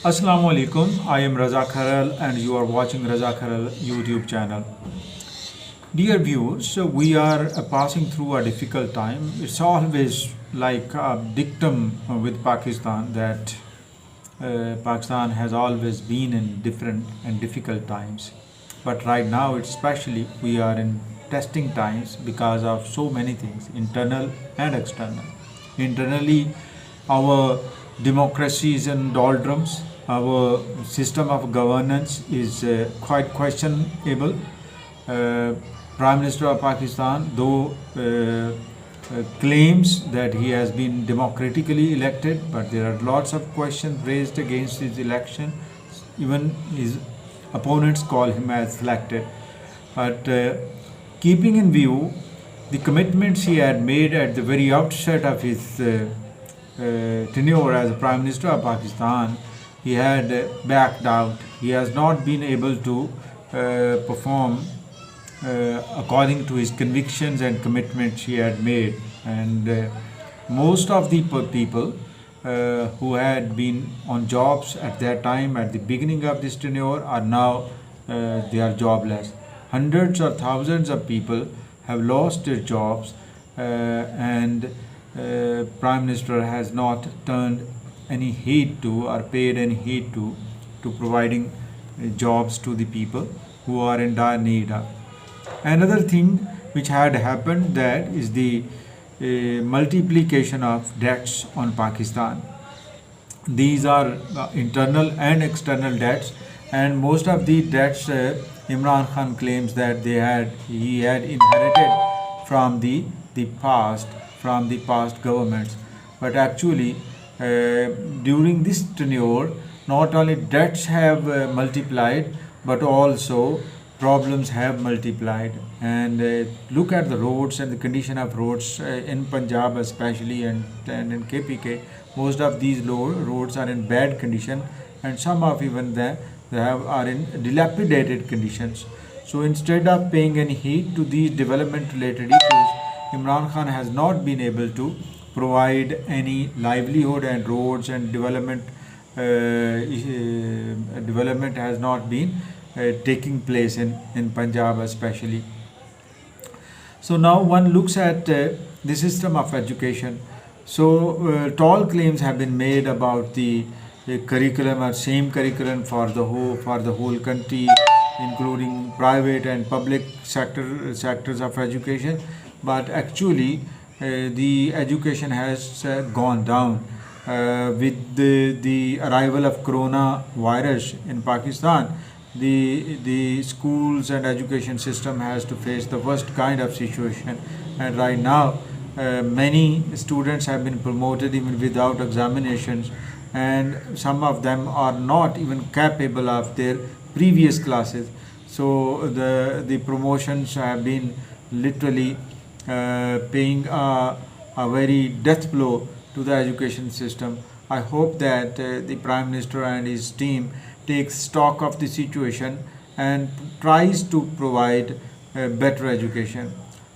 Assalamu alaikum. I am Raza Kharal and you are watching Raza Kharal YouTube channel. Dear viewers, we are passing through a difficult time. It's always like a dictum with Pakistan that Pakistan has always been in different and difficult times. But right now, especially, we are in testing times because of so many things, internal and external. Internally, our democracy is in doldrums. Our system of governance is quite questionable. Prime Minister of Pakistan, though claims that he has been democratically elected, but there are lots of questions raised against his election. Even his opponents call him as elected. But keeping in view the commitments he had made at the very outset of his tenure as Prime Minister of Pakistan, he had backed out. He has not been able to perform according to his convictions and commitments he had made. And most of the people who had been on jobs at that time, at the beginning of this tenure, are now they are jobless. Hundreds or thousands of people have lost their jobs, and Prime Minister has not turned any heed to or paid any heed to providing jobs to the people who are in dire need of. Another thing which had happened, that is the multiplication of debts on Pakistan. These are internal and external debts, and most of the debts Imran Khan claims that he had inherited from the past governments. But actually, during this tenure, not only debts have multiplied, but also problems have multiplied. And look at the roads and the condition of roads in Punjab especially, and in KPK. Most of these roads are in bad condition, and some of even them are in dilapidated conditions. So instead of paying any heed to these development related issues, Imran Khan has not been able to provide any livelihood, and roads and development has not been taking place in Punjab especially. So now one looks at the system of education. So tall claims have been made about the curriculum, or same curriculum for the whole country, including private and public sectors of education. But actually, the education has gone down with the arrival of coronavirus in Pakistan. The schools and education system has to face the worst kind of situation, and right now many students have been promoted even without examinations, and some of them are not even capable of their previous classes. So the promotions have been literally paying a very death blow to the education system. I hope that the Prime Minister and his team takes stock of the situation and tries to provide better education.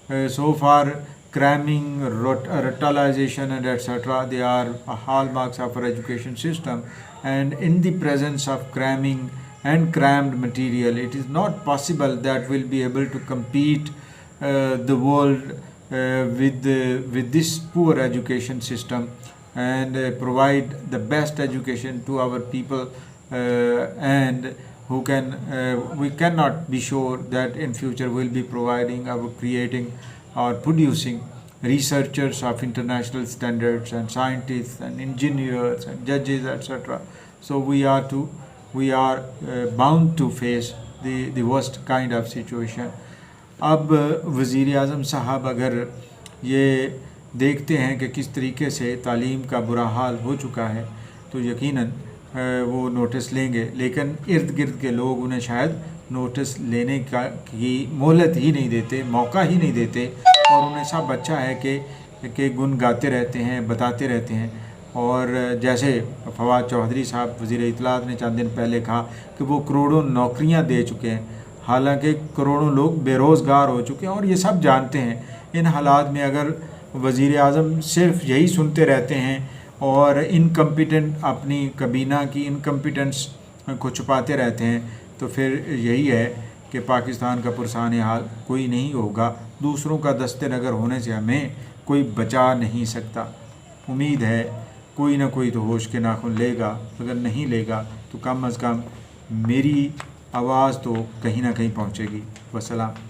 So far, cramming, ruralization, and etc., they are hallmarks of our education system. And in the presence of cramming and crammed material, it is not possible that we'll be able to compete the world with this poor education system, and provide the best education to our people, and we cannot be sure that in future we'll be creating or producing researchers of international standards, and scientists and engineers and judges, etc. So we are bound to face the worst kind of situation. अब वज़ीर आज़म साहब अगर ये देखते हैं कि किस तरीके से तालीम का बुरा हाल हो चुका है, तो यकीनन वो नोटिस लेंगे, लेकिन इर्द गिर्द के लोग उन्हें शायद नोटिस लेने की मोहलत ही नहीं देते, मौका ही नहीं देते, और उन्हें सब अच्छा है कि गुन गाते रहते हैं, बताते रहते हैं। और जैसे फवाद चौधरी साहब वज़ीर इत्तलात ने चंद दिन पहले कहा कि वो करोड़ों नौकरियां दे चुके हैं, हालांकि करोड़ों लोग बेरोज़गार हो चुके हैं, और ये सब जानते हैं। इन हालात में अगर वज़ीर आज़म सिर्फ यही सुनते रहते हैं और इनकम्पिटेंट अपनी कबीना की इनकम्पिटेंस को छुपाते रहते हैं, तो फिर यही है कि पाकिस्तान का पुरसान हाल कोई नहीं होगा। दूसरों का दस्ते नगर होने से हमें कोई बचा नहीं सकता। उम्मीद है कोई ना कोई तो होश के नाखून लेगा, अगर नहीं लेगा तो कम अज़ कम मेरी आवाज़ तो कहीं ना कहीं पहुँचेगी। वस्सलाम।